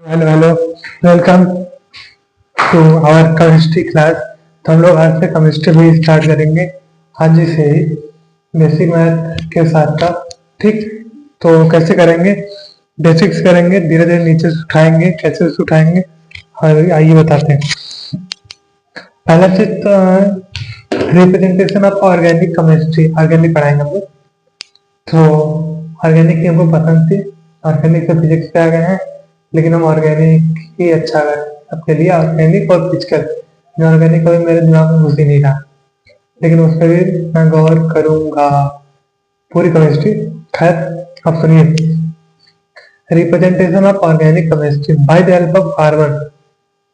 Hello hello, welcome to our chemistry class. तो हम लोग आज से केमिस्ट्री भी स्टार्ट करेंगे, आज ही से ही बेसिक मैथ के साथ था। ठीक, तो कैसे करेंगे? बेसिक्स करेंगे, धीरे धीरे नीचे से उठाएंगे। कैसे से उठाएंगे आइए बताते हैं। पहला चीज तो representation of organic chemistry, organic पढ़ाएंगे हम लोग। तो ऑर्गेनिक की हमको पसंद थी, ऑर्गेनिक से फिजिक्स पे आ गए हैं, लेकिन हम ऑर्गेनिक ही अच्छा है सबके लिए। ऑर्गेनिक और फिजिकल, ऑर्गेनिक कभी मेरे दिमाग में घुस ही नहीं रहा, लेकिन उस पर भी मैं गौर करूंगा। पूरी केमिस्ट्री, खैर अब सुनिए। Representation of organic chemistry by the help of carbon.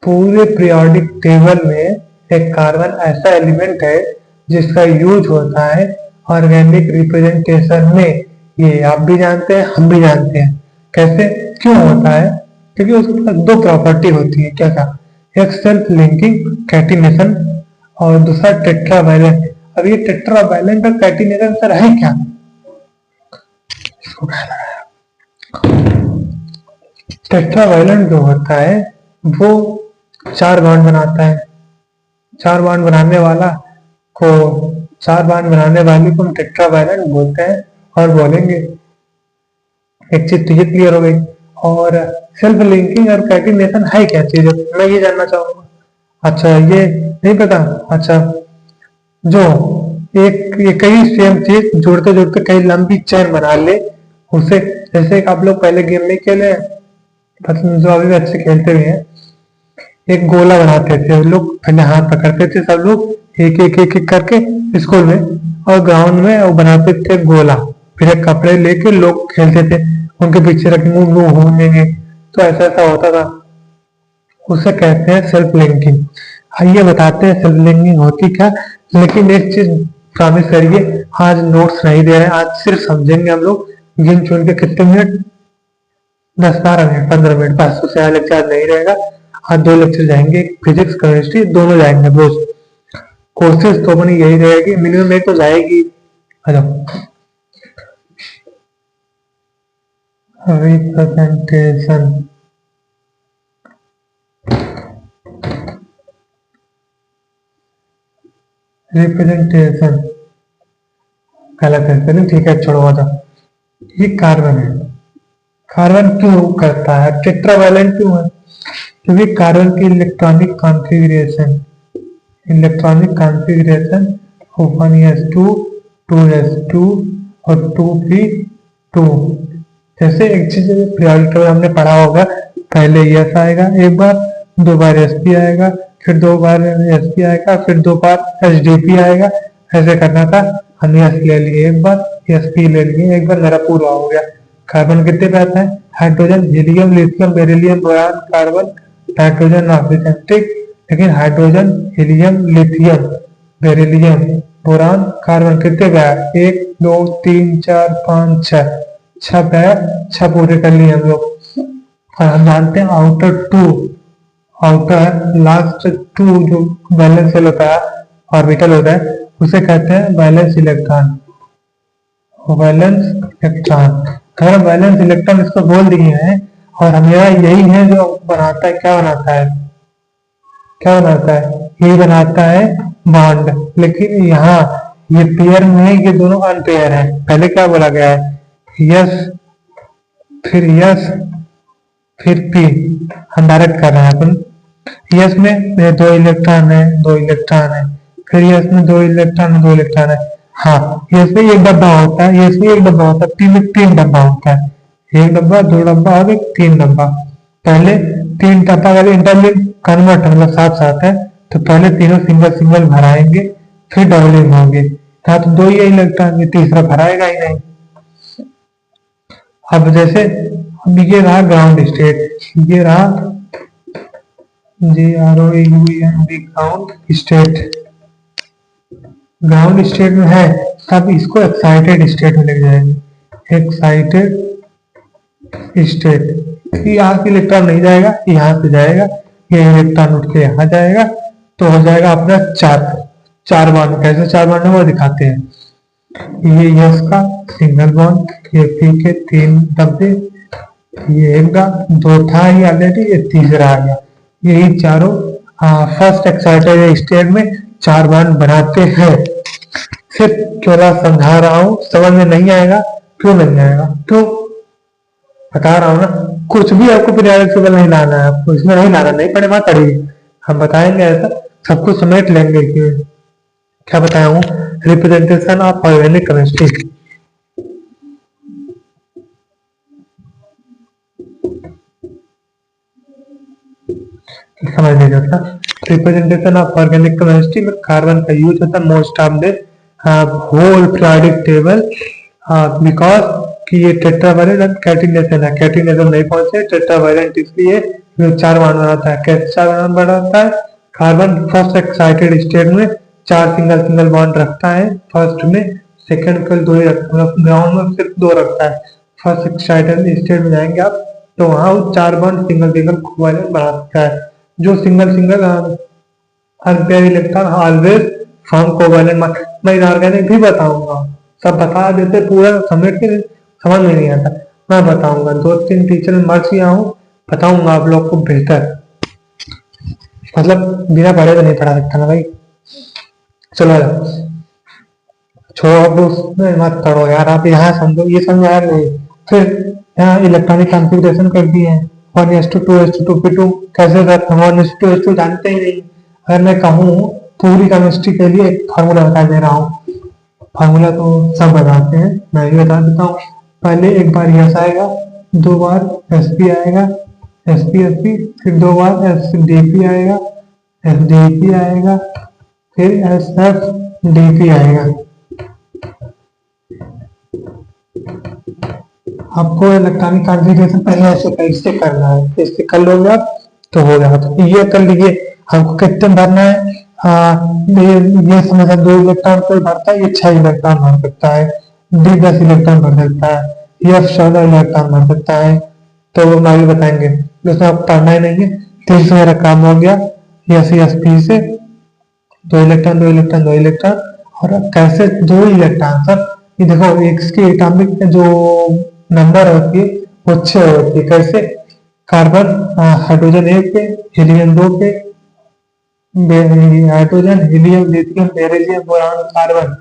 पूरे पीरियोडिक टेबल में एक कार्बन ऐसा एलिमेंट है जिसका यूज होता है ऑर्गेनिक रिप्रेजेंटेशन में। ये आप भी जानते हैं, हम भी जानते हैं। कैसे, क्यों होता है? क्योंकि उसके पास दो प्रॉपर्टी होती है। क्या क्या? एक सेल्फ लिंकिंग कैटिनेशन और दूसरा टेट्रावैलेंट। अब ये टेट्रावैलेंट और कैटिनेशन सर है क्या? टेट्रावैलेंट जो होता है वो चार बॉन्ड बनाता है। चार बॉन्ड बनाने वाला को चार बॉन्ड बनाने वाले को हम टेट्रावैलेंट बोलते हैं। और बोलेंगे एक चीज तो ये क्लियर हो गई। और सेल्फ लिंकिंग और कैटिनेशन है क्या चीज, मैं ये जानना चाहूंगा। अच्छा, ये नहीं पता? अच्छा, जो एक कई सेम चीज जोड़ते जोड़ते कई लंबी चेन बना ले, उसे जैसे एक आप लोग पहले गेम नहीं खेले, जो अभी भी अच्छे खेलते भी हैं। एक गोला बनाते थे लोग, पहले हाथ पकड़ते थे सब लोग एक एक एक एक करके स्कूल में, और ग्राउंड में वो बनाते थे गोला। फिर एक कपड़े लेके लोग खेलते थे, उनके पीछे रखेंगे, वो घूमेंगे। तो ऐसा ऐसा होता था, उसे कहते हैं सेल्फ लिंकिंग। आइए बताते हैं सेल्फ लिंकिंग होती क्या। लेकिन एक चीज प्रॉमिस करिए, आज नोट्स नहीं दे रहे हैं, आज सिर्फ समझेंगे हम लोग। गिन चुन के कितने मिनट, 10-12 मिनट, 15 मिनट, बस। उससे आज लेक्चर नहीं रहेगा। आज दो लेक्चर जाएंगे, फिजिक्स केमिस्ट्री दोनों जाएंगे रोज। कोशिश तो अपनी यही रहेगी, मिनिमम एक तो जाएगी। रिप्रेजेंटेशन रिप्रेजेंटेशन पहला करते हैं, ठीक है, छोड़ो था। ये कार्बन है। कार्बन क्यों करता है? टेट्रावैलेंट क्यों है? क्योंकि कार्बन की इलेक्ट्रॉनिक कॉन्फ़िगरेशन 1s2 2s2 और 2p2। जैसे एक चीज पीरियोडिक टेबल हमने पढ़ा होगा, पहले यस आएगा एक बार, दो बार एसपी आएगा, फिर दो बार एसपी आएगा, फिर दो बार एसडीपी आएगा। ऐसे करना था, हमने एस ले लिए एक बार, एसपी ले लिए एक बार, मेरा पूरा हो गया। कार्बन कितने पे आता है? Hydrogen, helium, lithium, beryllium, boron, carbon, nitrogen, oxygen. ठीक, लेकिन hydrogen, helium, lithium, beryllium, boron, carbon कितने पे आया? 1 2 3 4 5 6, 6 पे आया। 6 पूरे कर लिए हम लोग। और हम जानते हैं आउटर लास्ट 2 जो वैलेंस शेल होता है, ऑर्बिटल होता है, उसे कहते हैं वैलेंस इलेक्ट्रॉन। वैलेंस इलेक्ट्रॉन, अगर हम वैलेंस इलेक्ट्रॉन इसको बोल दिए हैं, और हमें यही है जो बनाता है, क्या बनाता है? क्या बनाता है? यही बनाता है बॉन्ड। लेकिन यहाँ ये पेयर में है, ये दोनों अनपेयर है। पहले क्या बोला गया है? यस, फिर यस, फिर पी। हम डायरेक्ट कर रहे हैं अपन। यस में दो इलेक्ट्रॉन है, दो इलेक्ट्रॉन है, फिर यस में दो इलेक्ट्रॉन है, दो इलेक्ट्रॉन है। हाँ, यस में एक डब्बा होता है, यस में एक डब्बा होता है, पी में 3 डब्बा होता है। एक डब्बा, दो डब्बा और एक 3 डब्बा। पहले 3 डब्बा अगर इंटरलिंक कन्वर्ट मतलब साथ साथ है, तो पहले तीनों सिंगल सिंगल भराएंगे, फिर डबलिंग होंगे। यहाँ तो दो ही इलेक्ट्रॉन, तीसरा भराएगा ही नहीं। अब जैसे अब ये रहा ग्राउंड स्टेट, ये रहा GROUND ground state. Ground state में है, तब इसको एक्साइटेड स्टेट में लेके जाएंगे। एक्साइटेड स्टेट, यहाँ से इलेक्ट्रॉन नहीं जाएगा, यहाँ से जाएगा। ये इलेक्ट्रॉन उठ के यहाँ जाएगा, तो हो जाएगा अपना चार बॉन्ड। कैसे चार बॉन्ड है वो दिखाते हैं। ये यस का सिंगल बॉन्ड, ये पी के 3 डब्बे, ये एक था, दो था ही ऑलरेडी, ये तीसरा आ गया। यही चारों फर्स्ट एक्साइटेड स्टेट में चार बांड बनाते हैं। सिर्फ थोड़ा समझा रहा हूँ, समझ में नहीं आएगा, क्यों नहीं आएगा, क्यों बता रहा हूँ ना। कुछ भी आपको पीरियोडिक टेबल नहीं लाना है, आपको इसमें नहीं लाना, नहीं पढ़े मत पढ़िए, हम बताएंगे ऐसा सब कुछ समेट लेंगे कि क्या बताया हूँ। रिप्रेजेंटेशन ऑफ ऑर्गेनिक केमिस्ट्री, समझ लीजिए था। रिप्रेजेंटेशन ऑफ ऑर्गेनिक केमिस्ट्री में कार्बन का यूज होता है most of the whole periodic table, because कि ये टेट्रावैलेंट कैटिनेशन है, कैटिनेशन नहीं पहुंचे टेट्रावैलेंट, इसलिए ये चार बांड बनाता है। कैसे चार बांड बनाता है? कार्बन फर्स्ट एक्साइटेड स्टेट में चार सिंगल सिंगल बॉन्ड रखता है फर्स्ट में, सेकंड के दो ही रखता है, मतलब ग्राउंड में सिर्फ दो रखता है। फर्स्ट एक्साइटेड स्टेट में जाएंगे आप तो वहां वो चार बॉन्ड सिंगल सिंगल कोवैलेंट बना सकता है। जो single single unpaired electron always form covalent. मैं इनऑर्गेनिक भी बताऊंगा, सब बता देते पूरा समेट के, समझ में नहीं आता। मैं बताऊंगा, दो तीन टीचर में मर गया हूँ, बताऊंगा आप लोग को बेहतर, मतलब बिना पढ़े तो नहीं पढ़ा सकता ना भाई। चलो छोड़ो, अब उसमें मत करो यार, आप यहाँ समझो, ये समझ आया नहीं। फिर यहाँ इलेक्ट्रॉनिक कॉन्फ़िगरेशन कर दिए हैं, 1:2:2 2:2 कैसे करते हैं, 1:2:2 जानते ही नहीं। अगर मैं कहूँ पूरी केमिस्ट्री के लिए एक फार्मूला बता दे रहा हूँ, फार्मूला तो सब बताते हैं, मैं भी बता देता हूँ। पहले एक बार यस आएगा, दो बार एस पी आएगा, एस पी एस पी, फिर दो बार एस डी पी आएगा, एस डी पी आएगा, फिर एस एफ डी पी आएगा। आपको इलेक्ट्रॉनिक कॉन्फ़िगरेशन पहले ऐसे कैसे करना है, इससे कर लोगे आप तो हो गया। तो ये कर लीजिए, हमको कितने भरना है, ये समझा, 2 इलेक्ट्रॉन कोई भरता है, ये 6 इलेक्ट्रॉन भर सकता है, डी 10 इलेक्ट्रॉन भर सकता है, ये 14 इलेक्ट्रॉन भर सकता है। तो वो आगे बताएंगे, उसमें आपको पढ़ना ही नहीं है। 300 मेरा काम हो गया, एस एस पी से 2 इलेक्ट्रॉन 2 इलेक्ट्रॉन 2 इलेक्ट्रॉन। और कैसे 2 इलेक्ट्रॉन सर, ये देखो इसकी एटॉमिक जो नंबर होती है वो 6 होती है। कैसे? कार्बन हाइड्रोजन 1 पे, हीलियम 2 पे, hydrogen helium lithium beryllium boron carbon,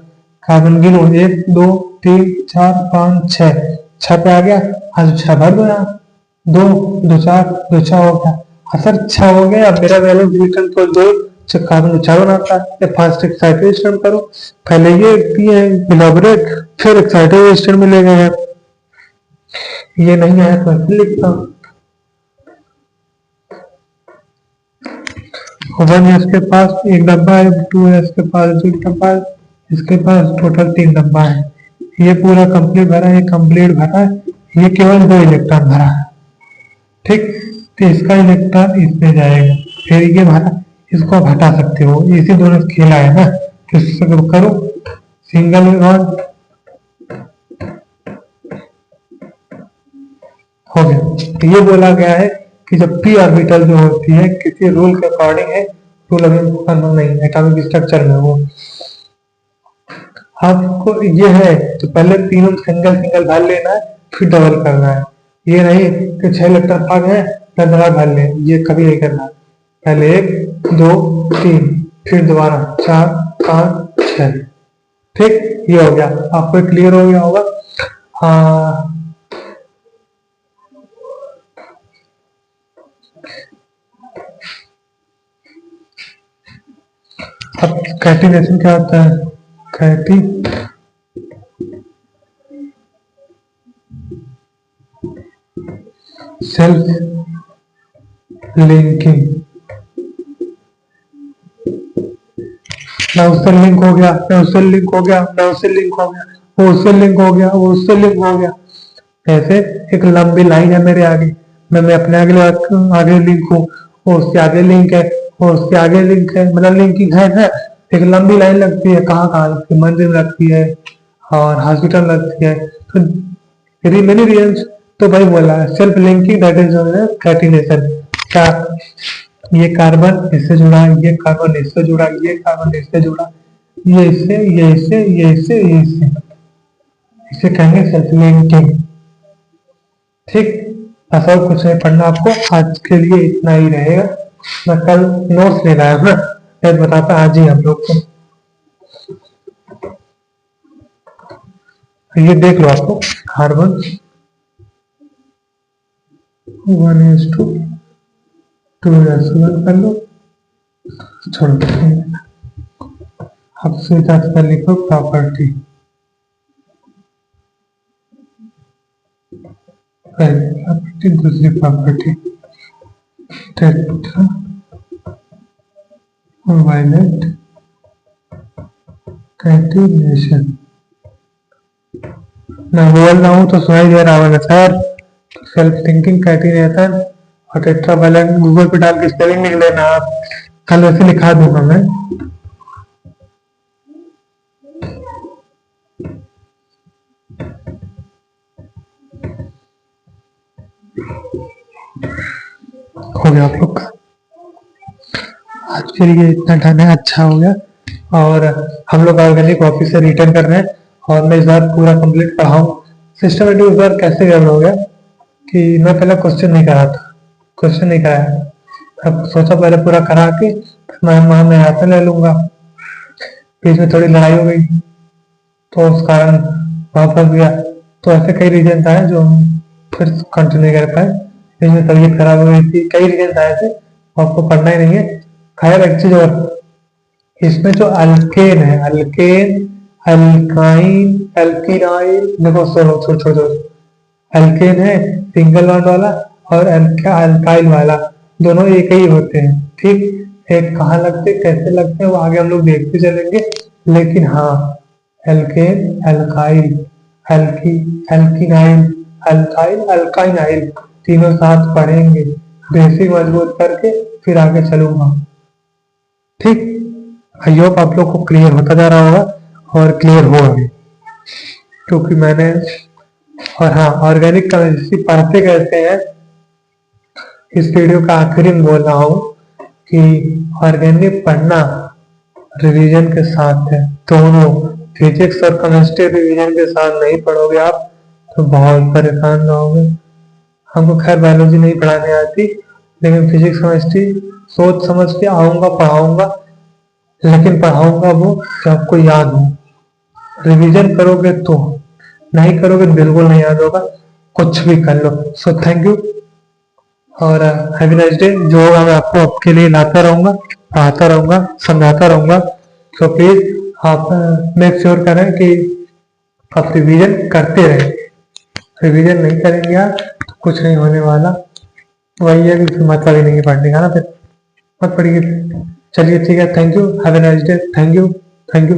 carbon गिनो 1 2 3 4 5 6, 6 पे आ गया। आज 6 भर दो यहाँ, 2 2 4 2 6 हो गया। सर 6 हो गया, अब मेरा वैलेंस इलेक्ट्रॉन तो 2 कार्बन 4 बनाता है। फर्स्ट एक्साइटेशन करो, पहले ये इलाबोरेट, फिर एक्साइटेशन में ले गए। ये नहीं आया तो ऐसे लिखता हूँ। 1 इसके पास एक डब्बा है, 2 इसके पास 2 डब्बा है, इसके पास टोटल 3 डब्बा है। ये पूरा कंप्लीट भरा है, ये कंप्लीट भरा है, ये केवल 2 इलेक्ट्रॉन भरा है। ठीक, तो इसका इलेक्ट्रॉन इसमें जाएगा, फिर ये भरा, इसको आप हटा सकते हो, इसी दोनों खेला है ना। किससे करो, सिंगल बॉन्ड हो गया। तो ये बोला गया है कि जब पी ऑर्बिटल जो होती है किसी रूल के अकॉर्डिंग है, रूल अभी कंफर्म नहीं है एटॉमिक स्ट्रक्चर में, वो आपको ये है तो पहले तीनों सिंगल सिंगल भर लेना है, फिर डबल करना है। ये नहीं कि 6 इलेक्ट्रॉन भाग है डबल भर ले, ये कभी नहीं करना। पहले 1 2 3, फिर दोबारा 4 5 6। ठीक, ये हो गया, आपको क्लियर हो गया होगा। अब कैटिनेशन क्या होता है? कैटी सेल्फ लिंकिंग, ना उससे लिंक हो गया, ना उससे लिंक हो गया, ना उससे लिंक हो गया, वो उससे लिंक हो गया, वो उससे लिंक हो गया। ऐसे एक लंबी लाइन है मेरे आगे, मैं अपने आगे लिंक हूँ, वो उसके आगे लिंक है, वो उसके आगे लिंक है, मतलब लिंकिंग है ना। एक लंबी लाइन लगती है, कहाँ कहाँ लगती है? मंदिर में लगती है और हॉस्पिटल लगती है। तो मेनी रीजन्स, तो भाई बोला self linking, that is catenation. क्या? ये कार्बन इससे जुड़ा, ये कार्बन इससे जुड़ा, ये कार्बन इससे जुड़ा, ये इससे, ये इससे, ये इससे, ये इससे, इसे कहेंगे सेल्फ लिंकिंग। ठीक, बस और कुछ नहीं पढ़ना आपको, आज के लिए इतना ही रहेगा। मैं कल नोट्स ले लाया ना, शायद बताता आज ही हम लोग को। ये देख लो आपको, कार्बन 1:2 2:1 कर लो, छोड़ दो। अब सीधा सीधा लिखो प्रॉपर्टी, पहली प्रॉपर्टी दूसरी प्रॉपर्टी, टेट्रा वायलेट कैटिनेशन। मैं बोल रहा हूँ तो सुनाई दे रहा होगा सर। सेल्फ थिंकिंग कैटिनेशन और टेट्रा वायलेट गूगल पे डाल के स्पेलिंग लिख लेना आप, कल वैसे लिखा दूंगा मैं। हो गया आप लोग का, आज के लिए इतना डन है, अच्छा हो गया। और हम लोग ऑर्गेनिक ऑफिस से रिटर्न कर रहे हैं और मैं इस बार पूरा कंप्लीट पढ़ाऊँ। सिस्टमेटिक इस बार कैसे गड़बड़ हो गया कि मैं पहले क्वेश्चन नहीं करा था, क्वेश्चन नहीं कराया। अब सोचा पहले पूरा करा के मैं यहाँ पे ले लूंगा। बीच में थोड़ी लड़ाई हो गई तो उस कारण वापस गया। तो ऐसे कई रीजन आए जो हम फिर कंटिन्यू कर पाए। बीच में तबीयत खराब हो गई थी, कई रीजन आए थे, आपको पढ़ना ही नहीं है। खैर एक चीज और, इसमें जो अल्केन है, अल्केन, अल्काइन, एल्किनाइल, देखो सुनो छोड़ छोड़ छोड़, अल्केन है सिंगल बॉन्ड वाला और अल्काइल वाला, दोनों एक ही होते हैं। ठीक, एक कहाँ लगते कैसे लगते हैं वो आगे हम लोग देखते चलेंगे। लेकिन हाँ, एल्केन, अल्काइल, एल्की, एल्किनाइल, अल्काइल, अल्काइनाइल तीनों साथ पढ़ेंगे, बेसिक मजबूत करके फिर आगे चलूंगा। ठीक, आई होप आप लोग को क्लियर होता जा रहा होगा और क्लियर हो अभी, क्योंकि मैंने। और हाँ, ऑर्गेनिक केमिस्ट्री पढ़ते कैसे हैं इस वीडियो का आखिरी में बोल रहा हूँ कि ऑर्गेनिक पढ़ना रिवीजन के साथ है, दोनों फिजिक्स और केमिस्ट्री रिवीजन के साथ नहीं पढ़ोगे आप तो बहुत परेशान रहोगे। हमको खैर बायोलॉजी नहीं पढ़ाने आती, लेकिन फिजिक्स केमिस्ट्री सोच समझ के आऊंगा पढ़ाऊंगा, लेकिन पढ़ाऊंगा वो जो आपको याद हो। रिवीजन करोगे तो, नहीं करोगे बिल्कुल नहीं याद होगा, कुछ भी कर लो। सो थैंक यू और हैव अ नाइस डे। जो होगा मैं आपको आपके लिए लाता रहूंगा, पढ़ाता रहूंगा, समझाता रहूंगा। सो प्लीज आप मेक श्योर करें कि आप रिवीजन करते रहें। रिवीजन नहीं करेंगे आप तो कुछ नहीं होने वाला। वही है कि मतलब ही नहीं पढ़ने का ना, फिर मत पढ़िए। चलिए ठीक है, thank you, have a nice day, thank you, thank you.